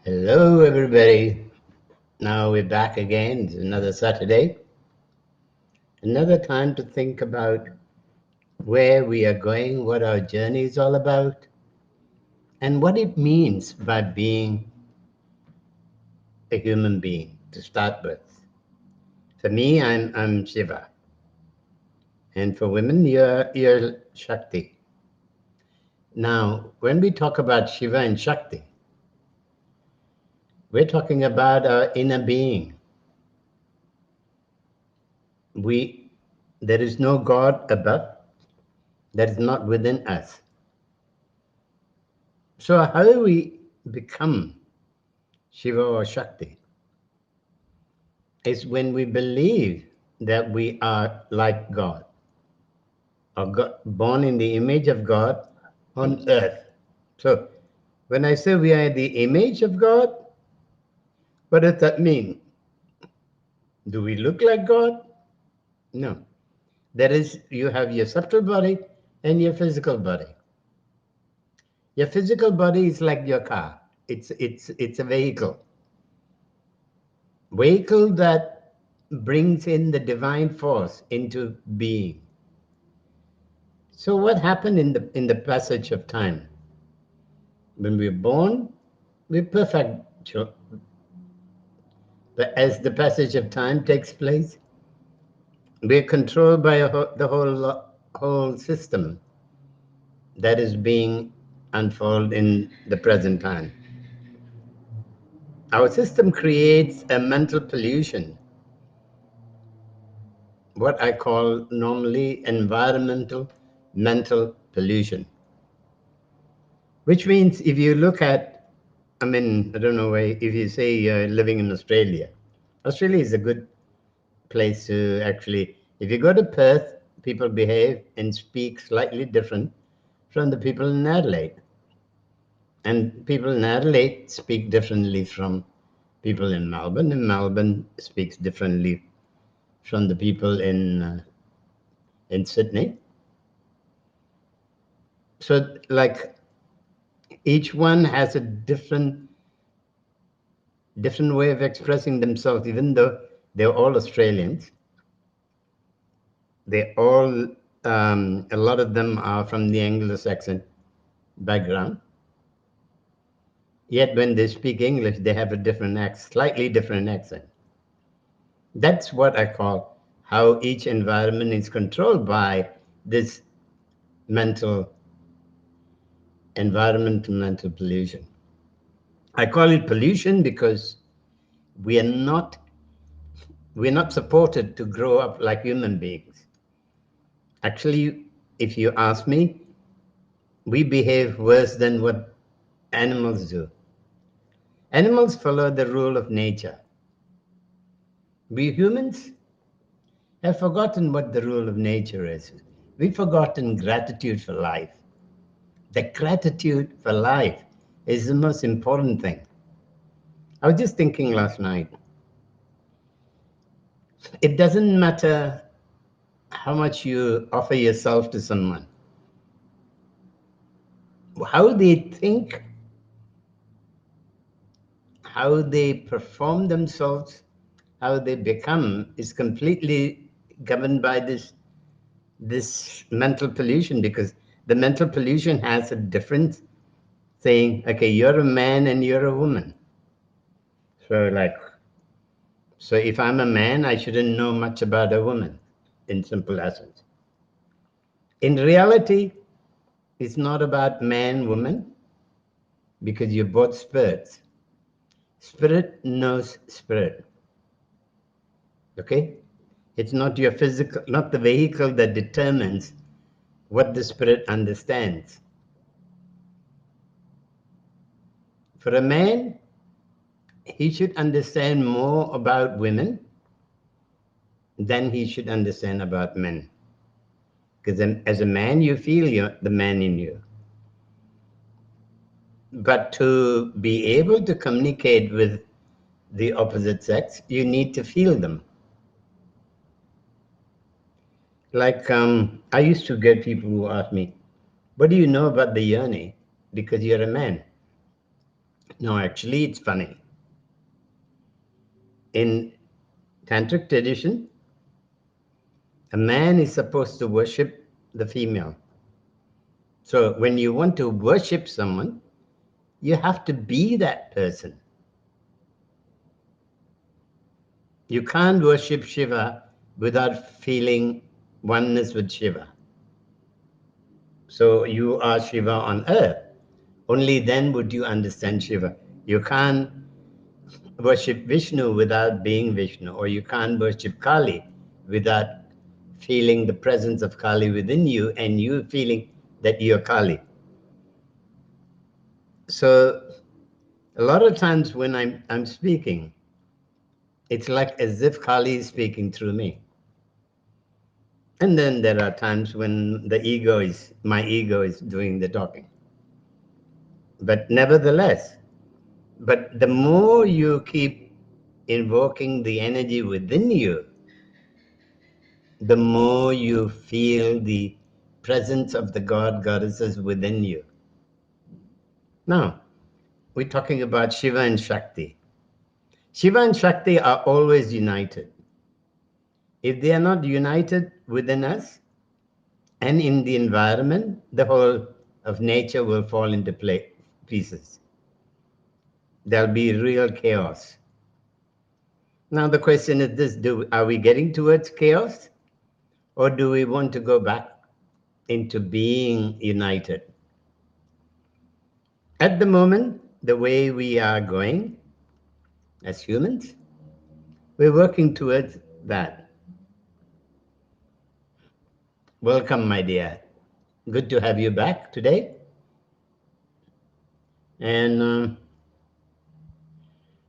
Hello, everybody. Now we're back again. It's another Saturday. Another time to think about where we are going, what our journey is all about, and what it means by being a human being to start with. For me, I'm Shiva. And for women, you're Shakti. Now, when we talk about Shiva and Shakti, we're talking about our inner being. There is no God above that is not within us. So how do we become Shiva or Shakti? It's when we believe that we are like God, or God, born in the image of God on earth. So when I say we are the image of God, what does that mean? Do we look like God? No. That is, you have your subtle body and your physical body. Your physical body is like your car. It's a vehicle that brings in the divine force into being. So what happened in the passage of time? When we're born, we're perfect. But as the passage of time takes place, we're controlled by the whole system that is being unfolded in the present time. Our system creates a mental pollution, what I call normally environmental mental pollution. Which means if you look at, I don't know if you say you're living in Australia. Australia is a good place to actually, if you go to Perth, people behave and speak slightly different from the people in Adelaide. And people in Adelaide speak differently from people in Melbourne, and Melbourne speaks differently from the people in Sydney. So, like, each one has a different way of expressing themselves, even though they're all Australians. They all, a lot of them are from the Anglo-Saxon background. Yet when they speak English, they have a different accent, slightly different accent. That's what I call how each environment is controlled by this environmental mental pollution. I call it pollution because we are not we're not supported to grow up like human beings. Actually, if you ask me, we behave worse than what animals do. Animals follow the rule of nature. We humans have forgotten what the rule of nature is. We've forgotten gratitude for life. The gratitude for life is the most important thing. I was just thinking last night, it doesn't matter how much you offer yourself to someone. How they think, how they perform themselves, how they become is completely governed by this mental pollution, because the mental pollution has a difference saying, okay, you're a man and you're a woman. So if I'm a man, I shouldn't know much about a woman, in simple essence. In reality, it's not about man, woman, because you're both spirits. Spirit knows spirit. Okay? It's not your physical, not the vehicle that determines what the spirit understands. For a man, he should understand more about women than he should understand about men. Because as a man, you feel the man in you. But to be able to communicate with the opposite sex, you need to feel them. Like, I used to get people who ask me, what do you know about the yoni? Because you're a man. No, actually, it's funny. In Tantric tradition, a man is supposed to worship the female. So when you want to worship someone, you have to be that person. You can't worship Shiva without feeling oneness with Shiva. So you are Shiva on earth. Only then would you understand Shiva. You can't worship Vishnu without being Vishnu, or you can't worship Kali without feeling the presence of Kali within you and you feeling that you're Kali. So a lot of times when I'm speaking, it's like as if Kali is speaking through me. And then there are times when my ego is doing the talking. But nevertheless, but the more you keep invoking the energy within you, the more you feel the presence of the god, goddesses within you. Now, we're talking about Shiva and Shakti. Shiva and Shakti are always united. If they are not united within us and in the environment, the whole of nature will fall into pieces. There'll be real chaos. Now the question is this, are we getting towards chaos? Or do we want to go back into being united? At the moment, the way we are going as humans, we're working towards that. Welcome, my dear. Good to have you back today. And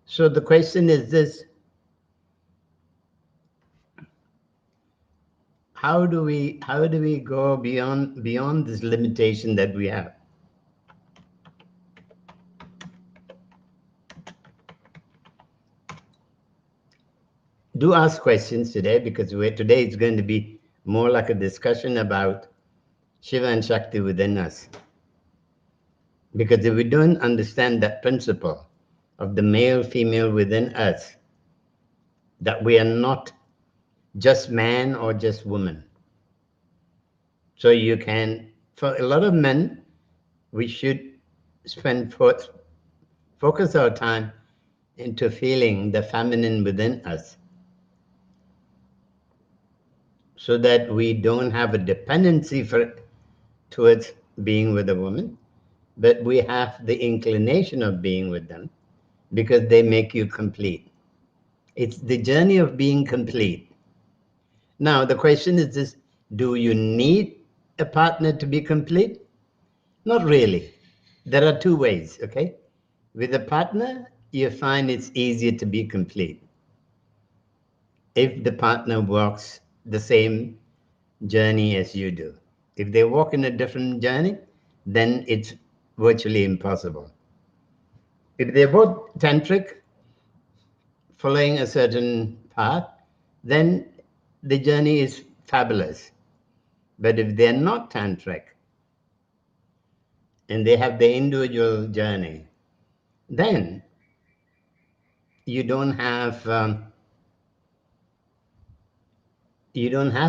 so the question is this, how do we go beyond this limitation that we have? Do ask questions today, because today it's going to be more like a discussion about Shiva and Shakti within us. Because if we don't understand that principle of the male, female within us, that we are not just man or just woman. So you can, for a lot of men, we should focus our time into feeling the feminine within us, so that we don't have a dependency towards being with a woman, but we have the inclination of being with them because they make you complete. It's the journey of being complete. Now, the question is this, do you need a partner to be complete? Not really. There are two ways, okay? With a partner, you find it's easier to be complete if the partner walks the same journey as you do. If they walk in a different journey, then it's virtually impossible. If they're both tantric, following a certain path, then the journey is fabulous. But if they're not tantric and they have their individual journey, then you don't have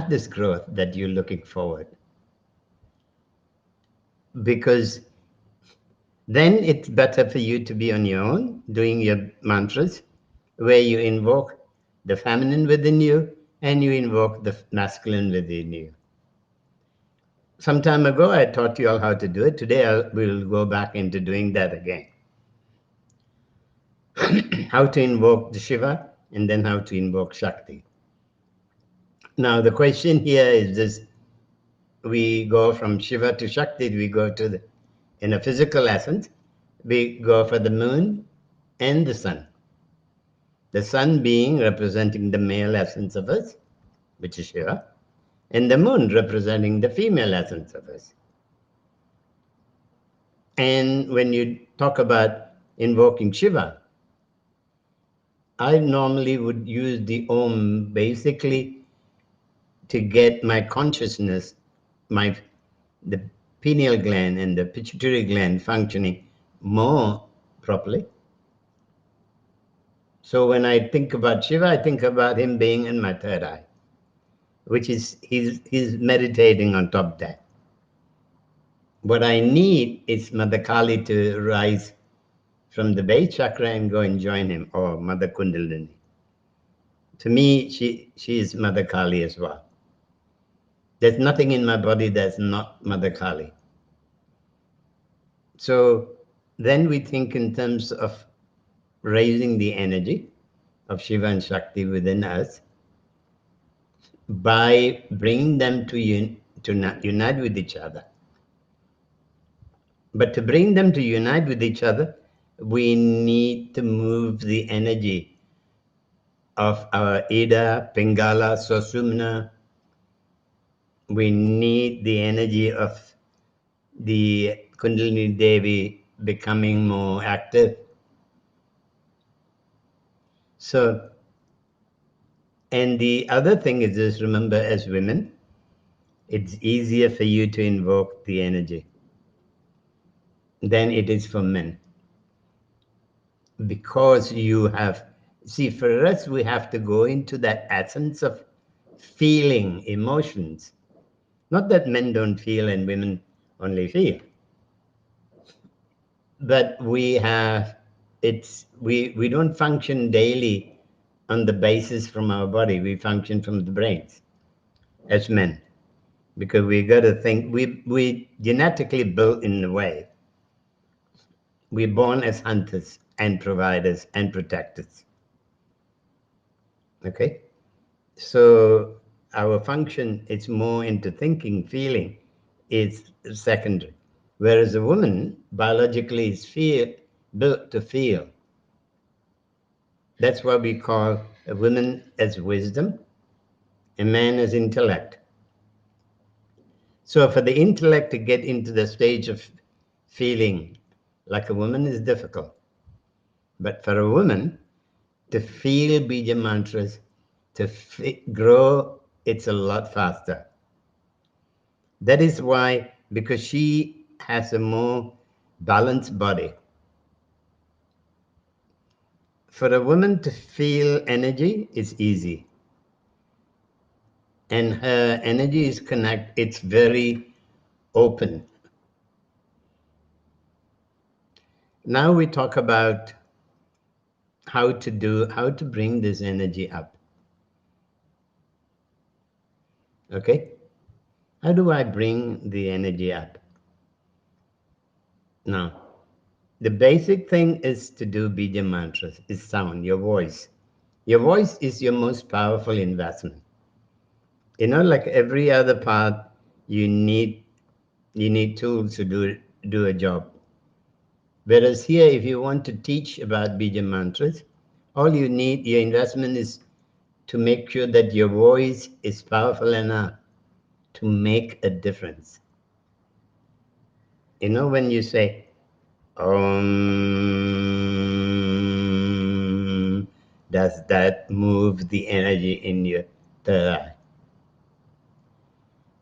this growth that you're looking forward. Because then it's better for you to be on your own, doing your mantras, where you invoke the feminine within you and you invoke the masculine within you. Some time ago, I taught you all how to do it. Today, we'll go back into doing that again. How to invoke the Shiva and then how to invoke Shakti. Now, the question here is this, we go from Shiva to Shakti, we go to in a physical essence, we go for the moon and the sun. The sun being representing the male essence of us, which is Shiva, and the moon representing the female essence of us. And when you talk about invoking Shiva, I normally would use the Om basically to get my consciousness, the pineal gland and the pituitary gland functioning more properly. So when I think about Shiva, I think about him being in my third eye, which is he's meditating on top there. What I need is Mother Kali to rise from the base chakra and go and join him, or Mother Kundalini. To me, she is Mother Kali as well. There's nothing in my body that's not Mother Kali. So then we think in terms of raising the energy of Shiva and Shakti within us by bringing them to unite with each other. But to bring them to unite with each other, we need to move the energy of our Ida, Pingala, Sushumna. We need the energy of the Kundalini Devi becoming more active. So, and the other thing is this, remember, as women, it's easier for you to invoke the energy than it is for men. Because you have, see, for us, we have to go into that essence of feeling emotions. Not that men don't feel and women only feel, but we have, we don't function daily on the basis from our body. We function from the brains as men, because we got to think, we genetically built in a way. We're born as hunters and providers and protectors. Okay? So our function is more into thinking, feeling is secondary. Whereas a woman biologically is built to feel. That's why we call a woman as wisdom, a man as intellect. So for the intellect to get into the stage of feeling like a woman is difficult. But for a woman to feel bija mantras, to grow, it's a lot faster. That is why, because she has a more balanced body. For a woman to feel energy is easy. And her energy is it's very open. Now we talk about how to bring this energy up. Okay? How do I bring the energy up? Now, the basic thing is to do bija mantras, is sound, your voice. Your voice is your most powerful investment. You know, like every other part, you need tools to do a job. Whereas here, if you want to teach about bija mantras, all you need, your investment is to make sure that your voice is powerful enough to make a difference. You know, when you say, does that move the energy in your third eye?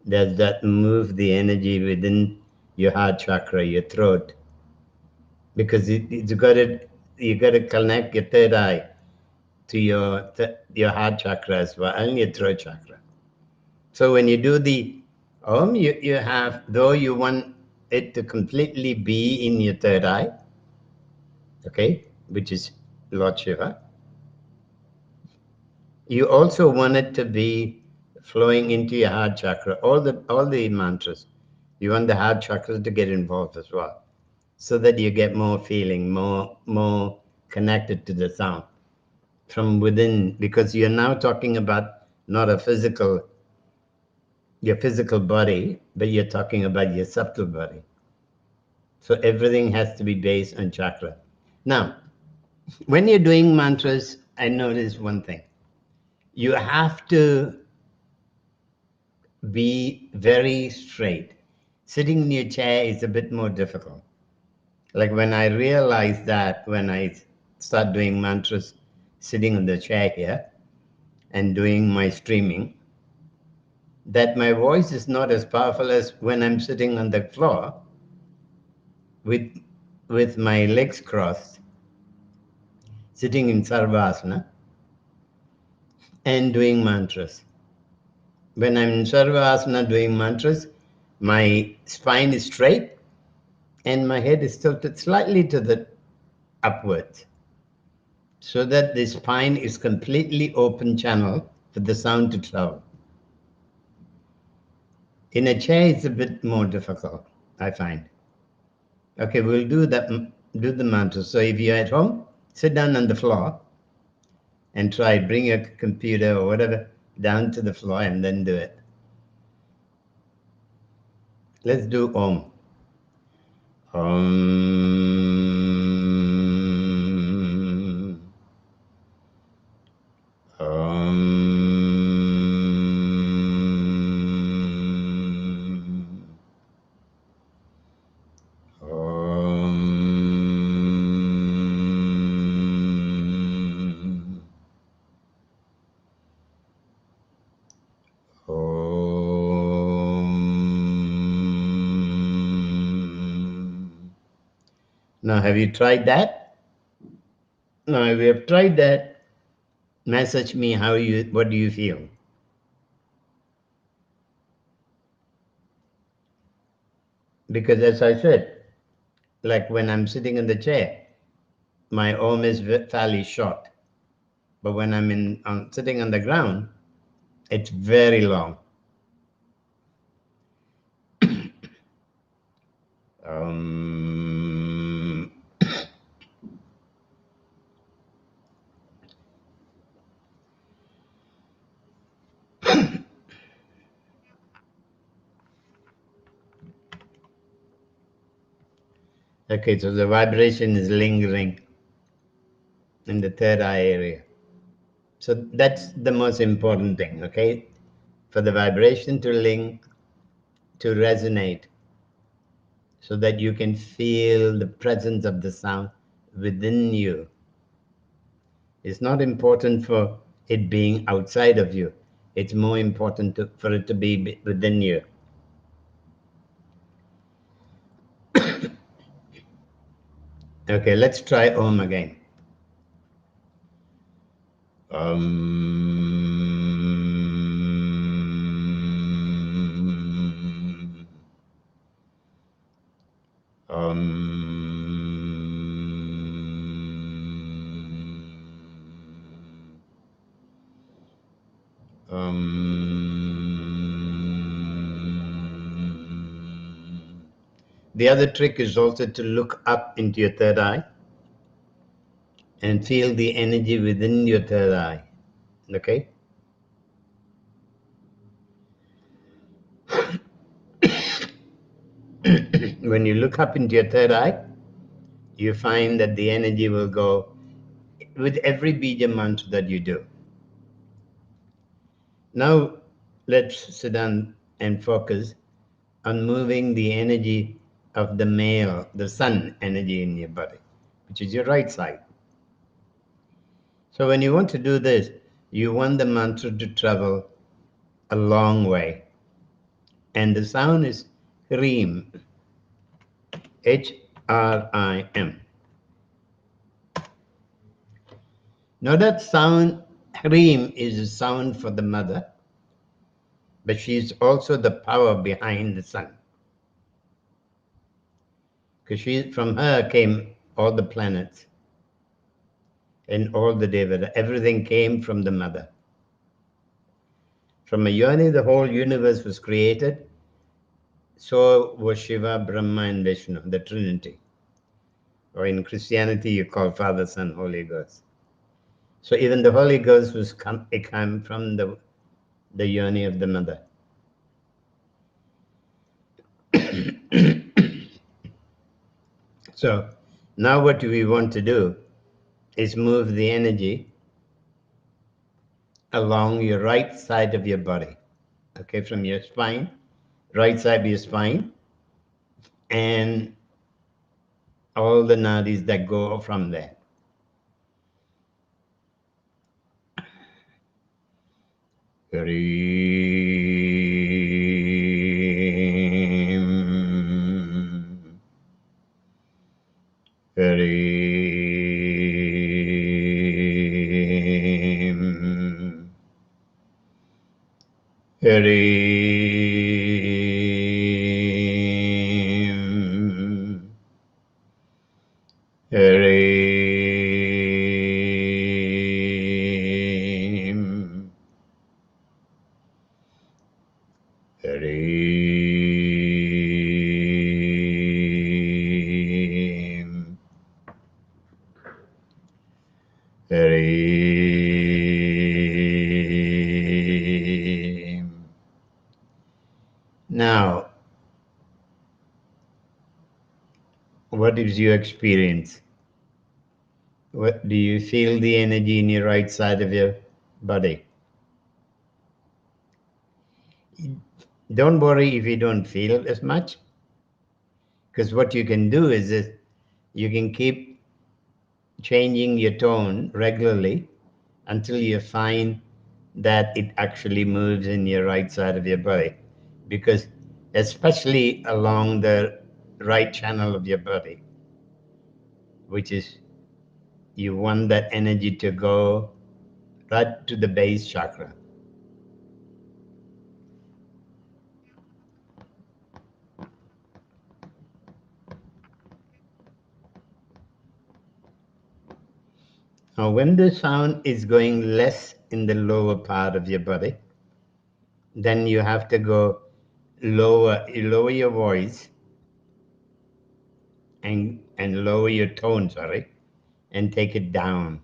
Does that move the energy within your heart chakra, your throat? Because you got to connect your third eye to your heart chakra as well, and your throat chakra. So when you do the you have, though you want it to completely be in your third eye, okay, which is Lord Shiva, you also want it to be flowing into your heart chakra. All the mantras, you want the heart chakra to get involved as well, so that you get more feeling, more connected to the sound from within, because you're now talking about not your physical body, but you're talking about your subtle body. So everything has to be based on chakra. Now, when you're doing mantras, I notice one thing. You have to be very straight. Sitting in your chair is a bit more difficult. Like when I realized that, when I start doing mantras sitting on the chair here and doing my streaming, that my voice is not as powerful as when I'm sitting on the floor with with my legs crossed, sitting in Sarvasana and doing mantras. When I'm in Sarvasana doing mantras, my spine is straight and my head is tilted slightly to the upwards, so that the spine is completely open channel for the sound to travel. In a chair, it's a bit more difficult, I find. Okay, we'll do that. Do the mantra. So if you're at home, sit down on the floor and try. Bring your computer or whatever down to the floor and then do it. Let's do Om. Om. Now, have you tried that? Now, if you have tried that, message me what do you feel? Because as I said, like when I'm sitting in the chair, my Om is fairly short. But when I'm sitting on the ground, it's very long. Okay, so the vibration is lingering in the third eye area. So that's the most important thing, okay? For the vibration to resonate, so that you can feel the presence of the sound within you. It's not important for it being outside of you. It's more important for it to be within you. Okay, let's try Om again. The other trick is also to look up into your third eye and feel the energy within your third eye. Okay? When you look up into your third eye, you find that the energy will go with every bija mantra that you do. Now, let's sit down and focus on moving the energy of the male, the sun energy in your body, which is your right side. So when you want to do this, you want the mantra to travel a long way. And the sound is Shreem, H-R-I-M. Now that sound, Shreem, is a sound for the mother, but she is also the power behind the sun. Because from her came all the planets and all the devas. Everything came from the mother. From a yoni, the whole universe was created. So was Shiva, Brahma, and Vishnu, the Trinity. Or in Christianity, you call Father, Son, Holy Ghost. So even the Holy Ghost it came from the yoni of the mother. So now what we want to do is move the energy along your right side of your body. Okay, from your spine, right side of your spine, and all the nadis that go from there. Shreem, Shreem, Shreem, Shreem. Now, what is your experience? What do you feel the energy in your right side of your body? Don't worry if you don't feel as much, because what you can do is that you can keep changing your tone regularly until you find that it actually moves in your right side of your body. Because especially along the right channel of your body, which is, you want that energy to go right to the base chakra. Now, when the sound is going less in the lower part of your body, then you have to go lower. You lower your voice and lower your tone, sorry, and take it down.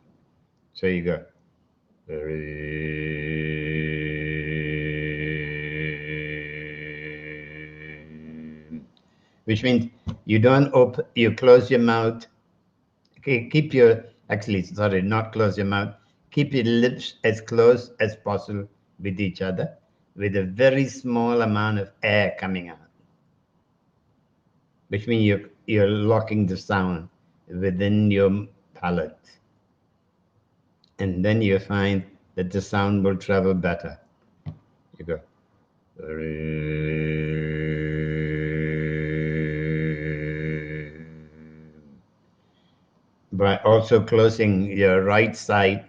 So you go, which means you don't open, you close your mouth. Keep your, actually, sorry, not close your mouth. Keep your lips as close as possible with each other, with a very small amount of air coming out, which means you're locking the sound within your palate. And then you find that the sound will travel better. You go. By also closing your right side,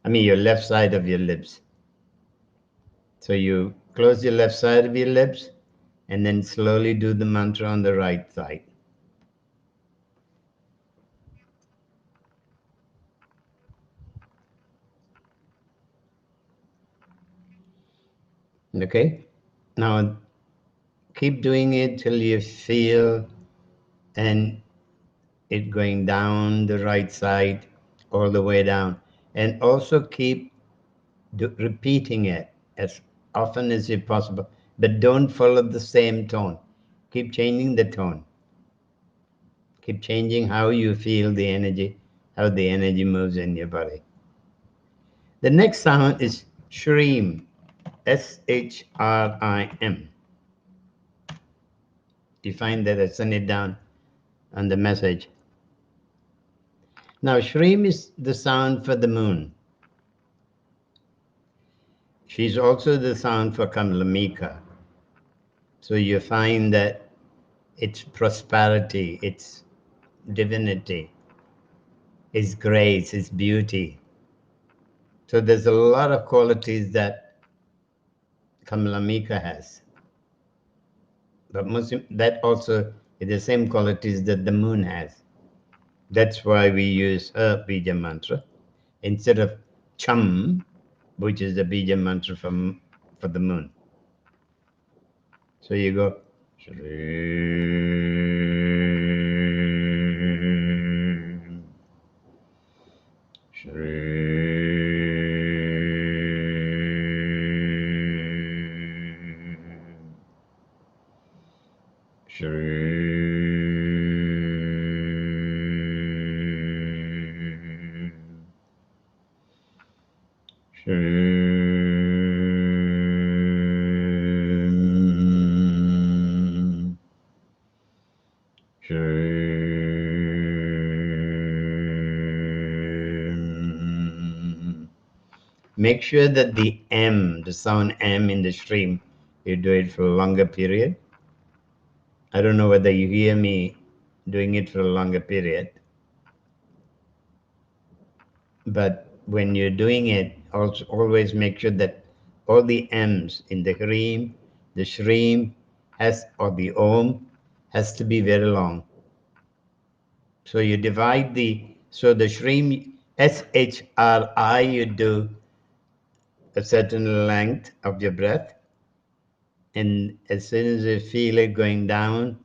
your left side of your lips. So you close your left side of your lips and then slowly do the mantra on the right side. Okay? Now keep doing it till you feel and it going down the right side all the way down. And also keep repeating it as often as you possible, but don't follow the same tone. Keep changing the tone. Keep changing how you feel the energy, how the energy moves in your body. The next sound is Shreem, Shrim. You find that I send it down on the message. Now, Shreem is the sound for the moon. She's also the sound for Kamlamika. So you find that it's prosperity, it's divinity, it's grace, it's beauty. So there's a lot of qualities that Kamlamika has. But that also is the same qualities that the moon has. That's why we use her bija mantra instead of Cham, which is the bija mantra for the moon. So you go Shreem, Shreem, Shreem, Shreem, Shreem. Make sure that the M, the sound M in the stream, you do it for a longer period. I don't know whether you hear me doing it for a longer period, but when you're doing it, also always make sure that all the M's in the Hreem, the Shreem or the Om has to be very long. So you divide so the Shreem, SHRI, you do a certain length of your breath. And as soon as you feel it going down,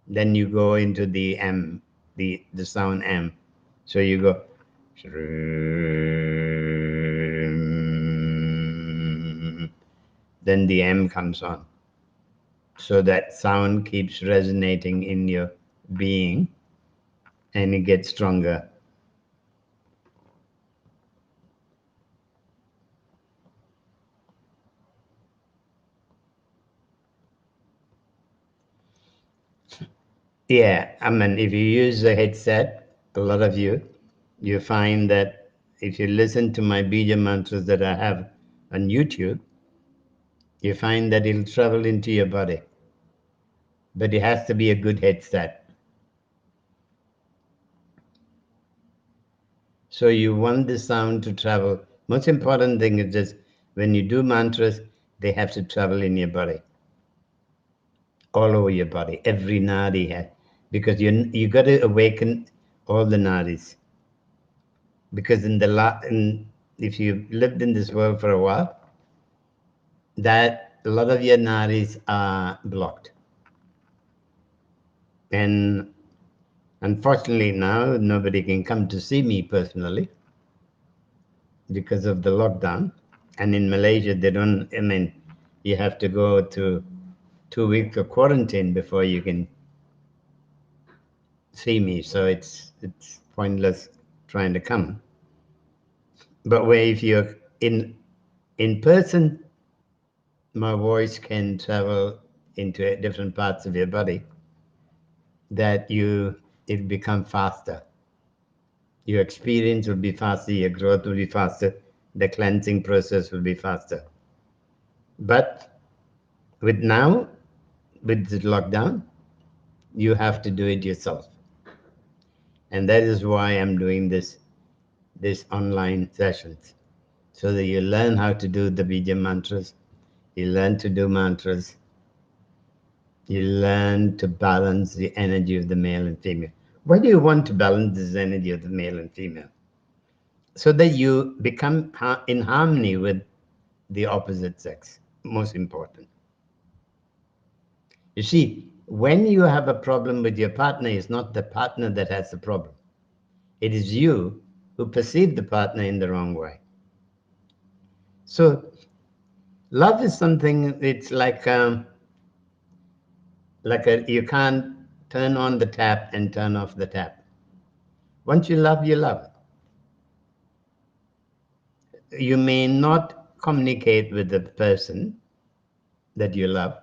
then you go into the M, the sound M. So you go, then the M comes on. So that sound keeps resonating in your being and it gets stronger. Yeah, I mean, if you use a headset, a lot of you find that if you listen to my bija mantras that I have on YouTube, you find that it'll travel into your body. But it has to be a good headset. So you want the sound to travel. Most important thing is just when you do mantras, they have to travel in your body, all over your body. Every nadi has, because you got to awaken all the nadis. Because if you've lived in this world for a while, that a lot of your nadis are blocked. And unfortunately now nobody can come to see me personally because of the lockdown. And in Malaysia, they don't, I mean, you have to go to 2 weeks of quarantine before you can see me. So it's pointless trying to come. But where if you're in person, my voice can travel into different parts of your body, that it'll become faster. Your experience will be faster, your growth will be faster, the cleansing process will be faster. But with the lockdown, you have to do it yourself. And that is why I'm doing this online sessions, so that you learn how to do the bija mantras, you learn to do mantras, you learn to balance the energy of the male and female. Why do you want to balance this energy of the male and female? So that you become in harmony with the opposite sex, most important. You see, when you have a problem with your partner, it's not the partner that has the problem. It is you who perceive the partner in the wrong way. So love is something, it's like you can't turn on the tap and turn off the tap. Once you love, you love. You may not communicate with the person that you love.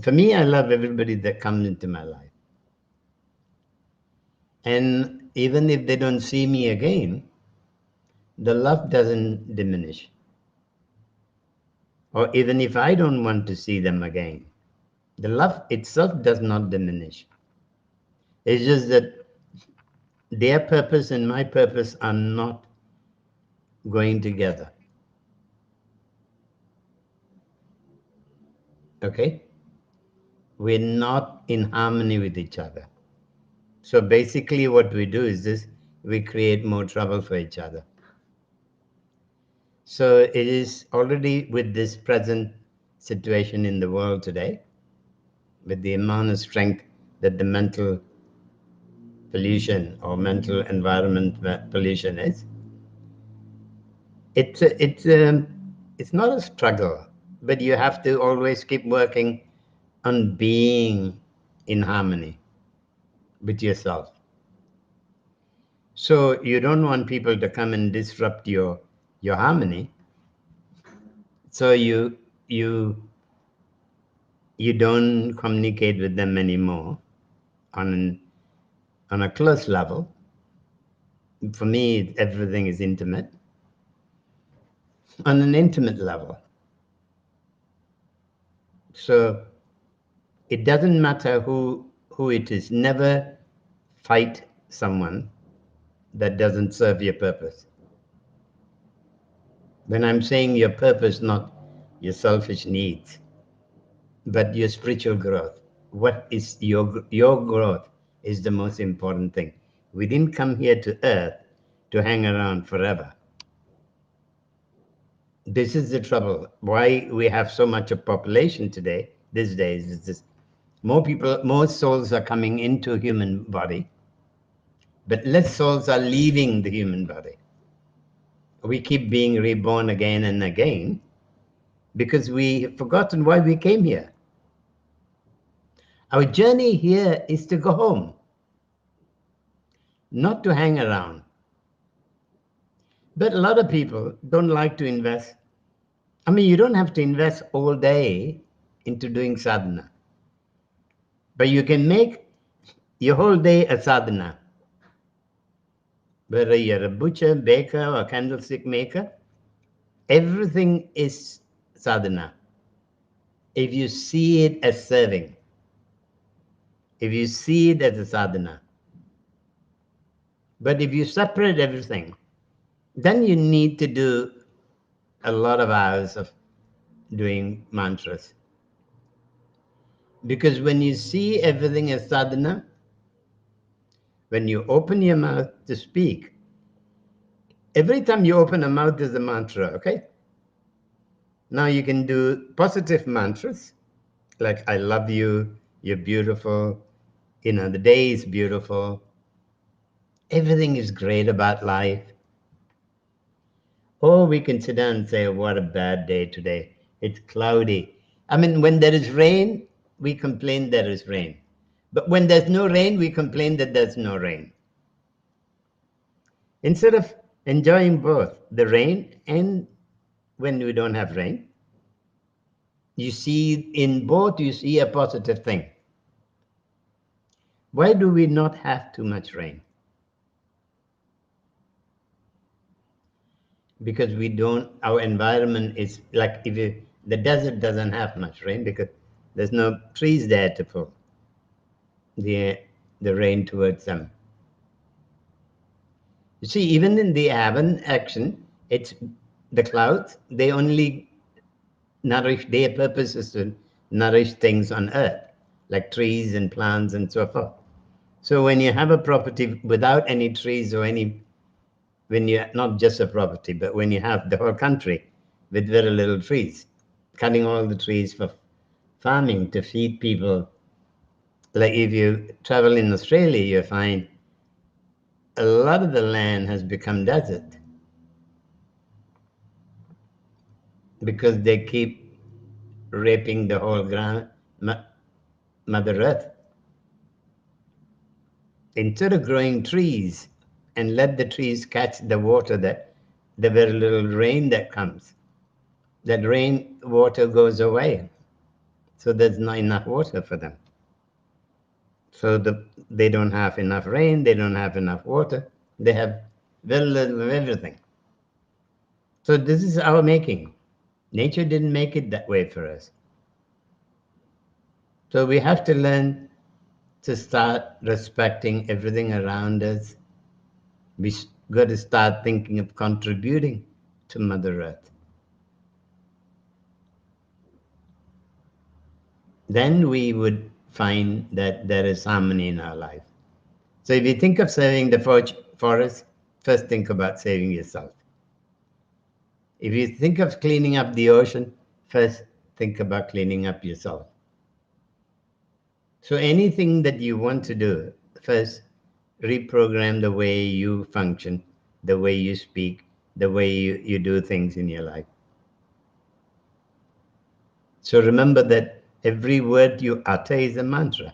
For me, I love everybody that comes into my life. And even if they don't see me again, the love doesn't diminish. Or even if I don't want to see them again, the love itself does not diminish. It's just that their purpose and my purpose are not going together. Okay? We're not in harmony with each other. So basically what we do is this, we create more trouble for each other. So it is already with this present situation in the world today, with the amount of strength that the mental pollution or mental environment pollution is, it's not a struggle, but you have to always keep working on being in harmony with yourself. So you don't want people to come and disrupt your harmony. So you don't communicate with them anymore on a close level. For me, everything is intimate. On an intimate level. So it doesn't matter who it is. Never fight someone that doesn't serve your purpose. When I'm saying your purpose, not your selfish needs, but your spiritual growth. What is your growth is the most important thing. We didn't come here to earth to hang around forever. This is the trouble. Why we have so much of population today, these days, is this. More people, more souls are coming into a human body, but less souls are leaving the human body. We keep being reborn again and again because we have forgotten why we came here. Our journey here is to go home, not to hang around. But a lot of people don't like to invest. I mean, you don't have to invest all day into doing sadhana, but you can make your whole day a sadhana. Whether you're a butcher, baker, or candlestick maker, everything is sadhana. If you see it as serving, if you see it as a sadhana. But if you separate everything, then you need to do a lot of hours of doing mantras. Because when you see everything as sadhana, when you open your mouth to speak, every time you open a mouth is a mantra, okay? Now you can do positive mantras, like I love you, you're beautiful, the day is beautiful, everything is great about life. Or we can sit down and say, what a bad day today. It's cloudy. I mean, when there is rain, we complain there is rain. But when there's no rain, we complain that there's no rain. Instead of enjoying both the rain and when we don't have rain, you see in both, you see a positive thing. Why do we not have too much rain? Because we don't, our environment is like, the desert doesn't have much rain because there's no trees there to pull the rain towards them. You see, even in the Avan action, it's the clouds, they only nourish, their purpose is to nourish things on earth, like trees and plants and so forth. So when you have a property without any trees or when you're not just a property, but when you have the whole country with very little trees, cutting all the trees for farming to feed people. Like if you travel in Australia, you find a lot of the land has become desert because they keep raping the whole ground, Mother Earth. Instead of growing trees and let the trees catch the water, that the very little rain that comes, that rain water goes away. So there's not enough water for them. So they don't have enough rain, they don't have enough water, they have very little of everything. So this is our making. Nature didn't make it that way for us. So we have to learn to start respecting everything around us. We got to start thinking of contributing to Mother Earth. Then we would find that there is harmony in our life. So if you think of saving the forest, first think about saving yourself. If you think of cleaning up the ocean, first think about cleaning up yourself. So anything that you want to do, first reprogram the way you function, the way you speak, the way you do things in your life. So remember that every word you utter is a mantra.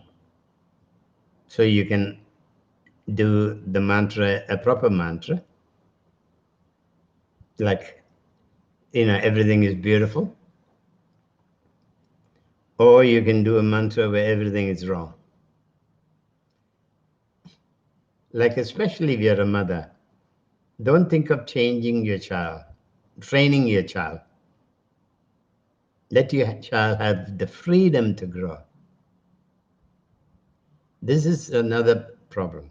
So you can do the mantra, a proper mantra, like, everything is beautiful. Or you can do a mantra where everything is wrong. Like, especially if you're a mother, don't think of changing your child, training your child. Let your child have the freedom to grow. This is another problem.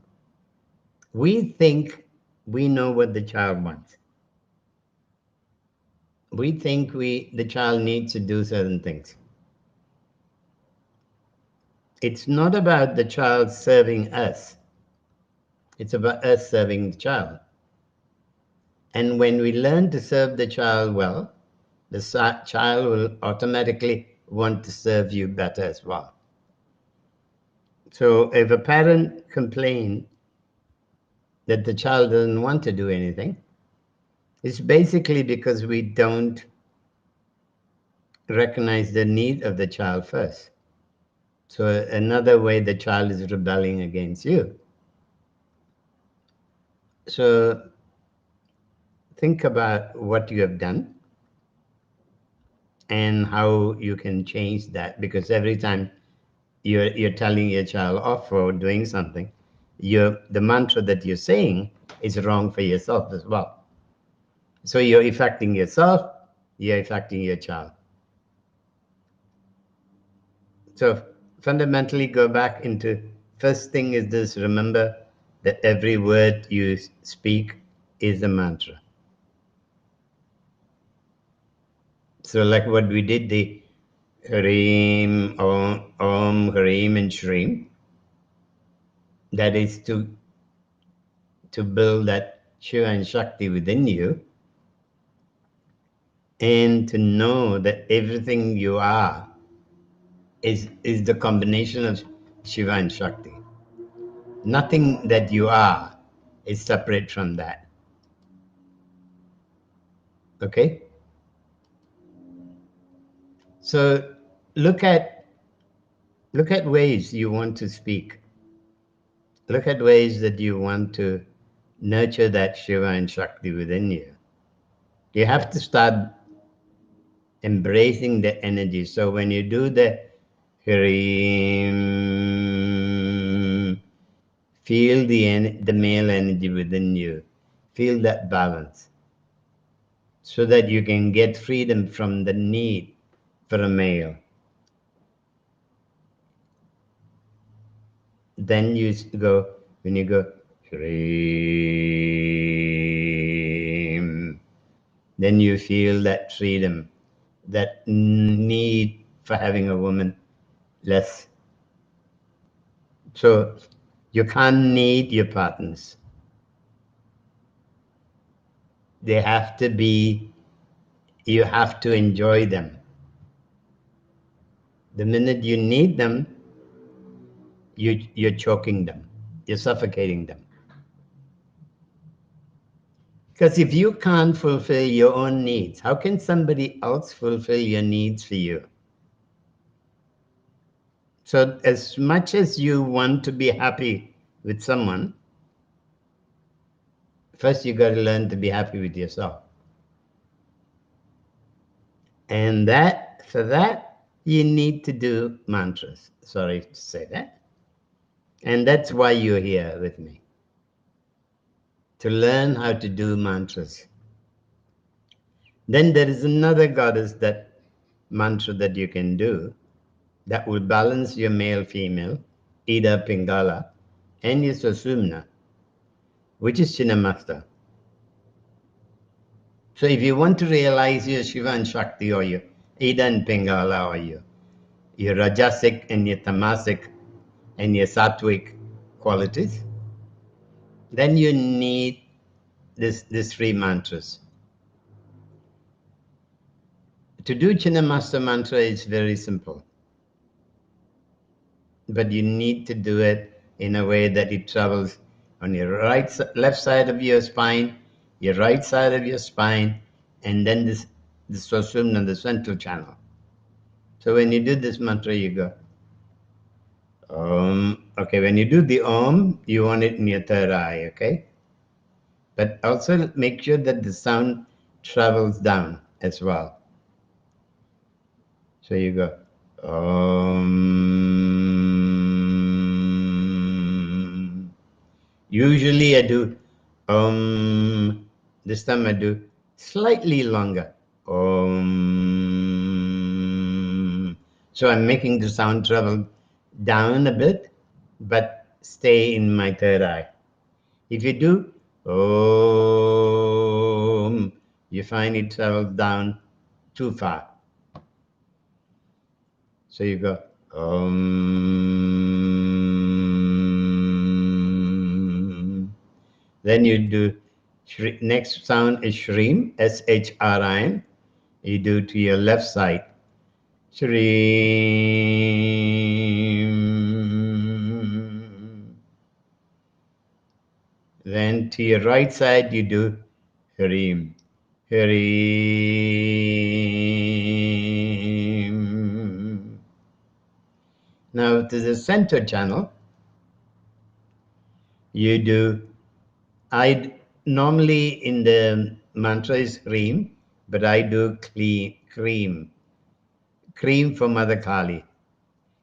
We think we know what the child wants. we think the child needs to do certain things. It's not about the child serving us. It's about us serving the child. And when we learn to serve the child well, the child will automatically want to serve you better as well. So if a parent complains that the child doesn't want to do anything, it's basically because we don't recognize the need of the child first. So another way the child is rebelling against you. So think about what you have done and how you can change that, because every time you're telling your child off for doing something, the mantra that you're saying is wrong for yourself as well. So you're affecting yourself, you're affecting your child. So fundamentally go back into, first thing is this: remember that every word you speak is a mantra. So like what we did, the Shreem, Om, Shreem and Shreem, that is to build that Shiva and Shakti within you, and to know that everything you are is the combination of Shiva and Shakti. Nothing that you are is separate from that. Okay? So look at ways you want to speak. Look at ways that you want to nurture that Shiva and Shakti within you. You have to start embracing the energy. So when you do the Shreem, feel the male energy within you. Feel that balance, so that you can get freedom from the need for a male. Then you go, when you go Shreem, then you feel that freedom, that need for having a woman less. So you can't need your partners. They have to be, you have to enjoy them. The minute you need them, you're choking them, you're suffocating them. Because if you can't fulfill your own needs, how can somebody else fulfill your needs for you? So as much as you want to be happy with someone, first you got to learn to be happy with yourself. And for that, you need to do mantras. Sorry to say that. And that's why you're here with me, to learn how to do mantras. Then there is another goddess, that mantra that you can do, that will balance your male-female, Ida, Pingala, and your Susumna, which is Chinnamasta. So if you want to realize your Shiva and Shakti, or your Ida and Pingala, or your Rajasic and your Tamasic and your Sattvic qualities, then you need these three mantras. To do Chinnamasta mantra is very simple, but you need to do it in a way that it travels on your left side of your spine, your right side of your spine, and then this Swasumna, the central channel. So when you do this mantra, you go Om. Okay, when you do the Om, you want it in your third eye, okay? But also make sure that the sound travels down as well. So you go Om. Usually I do this time I do slightly longer. So I'm making the sound travel down a bit, but stay in my third eye. If you do you find it travels down too far. So you go Then you do next sound is Shreem, S-H-R-I-M. You do to your left side, Shreem. Then to your right side you do Hareem, Hareem. Now to the center channel, you do, normally in the mantra is Hareem, but I do cream for Mother Kali,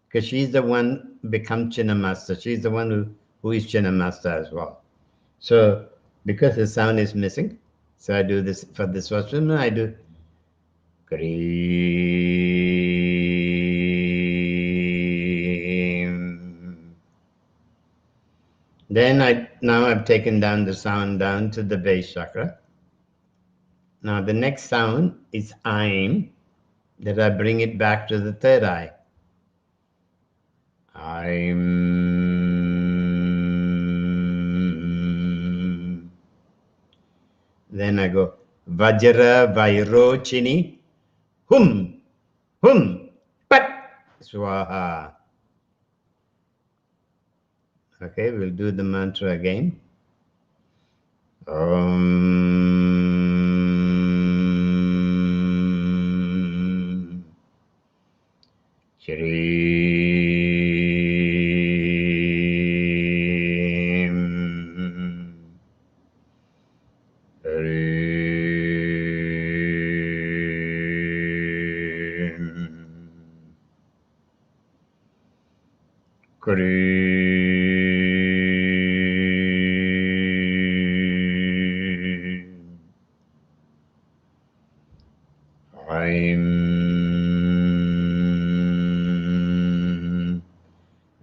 because she's the one become Chinnamaster. She's the one who is Chinnamaster as well. So because the sound is missing, so I do this for this first one. I do cream. Then now I've taken down the sound down to the base chakra. Now the next sound is Aim, that I bring it back to the third eye. Aim. Then I go Vajra Vairochini Hum Pat Swaha. Okay, we'll do the mantra again. Shreem.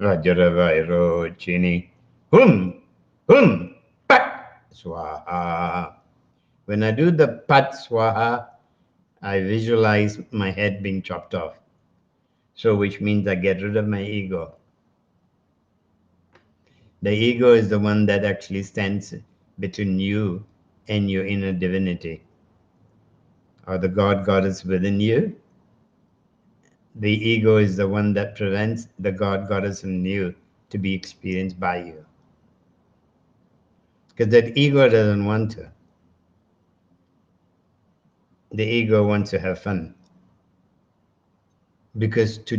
Vajravairochini Hum Pat Swaha. When I do the Pat Swaha, I visualize my head being chopped off. So which means I get rid of my ego. The ego is the one that actually stands between you and your inner divinity, or the God, Goddess within you. The ego is the one that prevents the God, Goddess in you to be experienced by you. Because that ego doesn't want to. The ego wants to have fun. Because to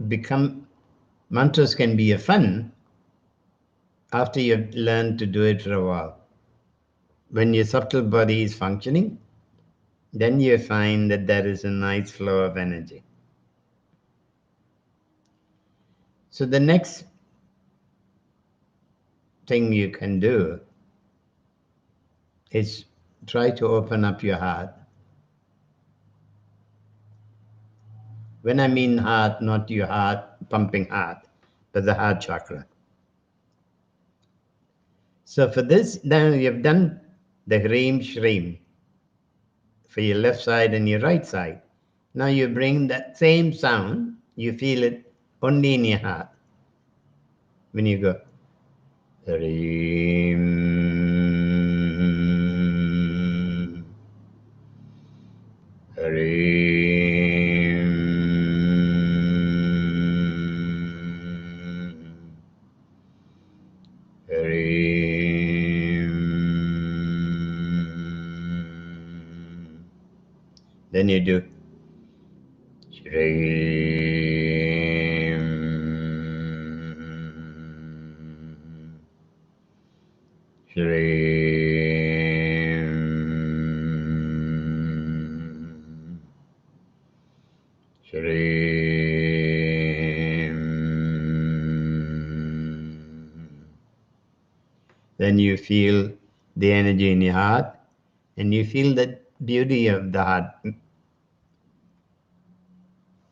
become mantras can be a fun after you've learned to do it for a while. When your subtle body is functioning, then you find that there is a nice flow of energy. So the next thing you can do is try to open up your heart. When I mean heart, not your heart, pumping heart, but the heart chakra. So for this, then you've done the Hreem Shreem for your left side and your right side. Now you bring that same sound, you feel it only in your heart. When you go, Hreem, Hreem, Hreem. Then you do Shreem, Shreem, Shreem. Then you feel the energy in your heart, and you feel the beauty of the heart.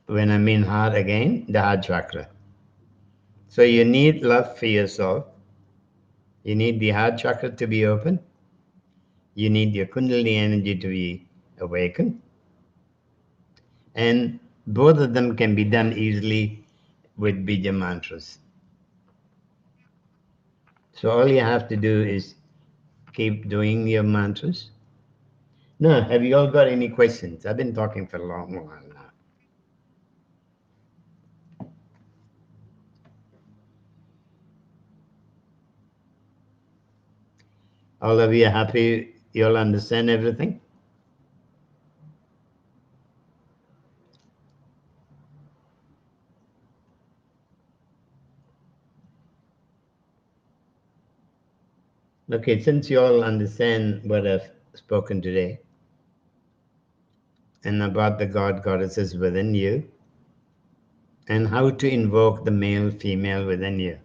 When I mean heart again, the heart chakra. So you need love for yourself. You need the heart chakra to be open. You need your Kundalini energy to be awakened. And both of them can be done easily with bija mantras. So all you have to do is keep doing your mantras. No, have you all got any questions? I've been talking for a long while now. All of you are happy? You all understand everything? Okay, since you all understand what I've spoken today and about the god goddesses within you and how to invoke the male female within you.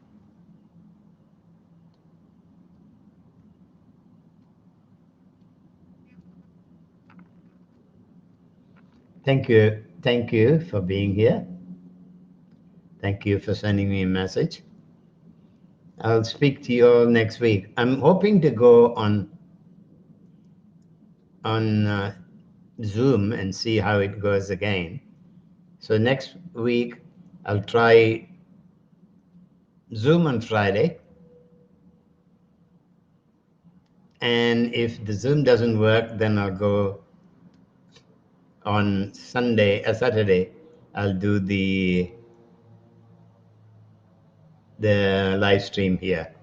Thank you. Thank you for being here. Thank you for sending me a message. I'll speak to you all next week. I'm hoping to go on Zoom and see how it goes again. So next week I'll try Zoom on Friday, and if the Zoom doesn't work, then I'll go on Saturday. I'll do the live stream here,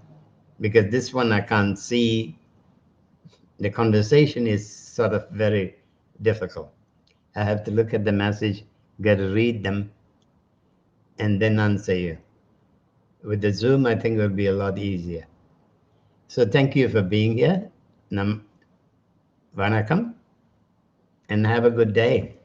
because this one I can't see. The conversation is sort of very difficult. I have to look at the message, got to read them, and then answer you. With the Zoom, I think it will be a lot easier. So thank you for being here. Vanakkam, and have a good day.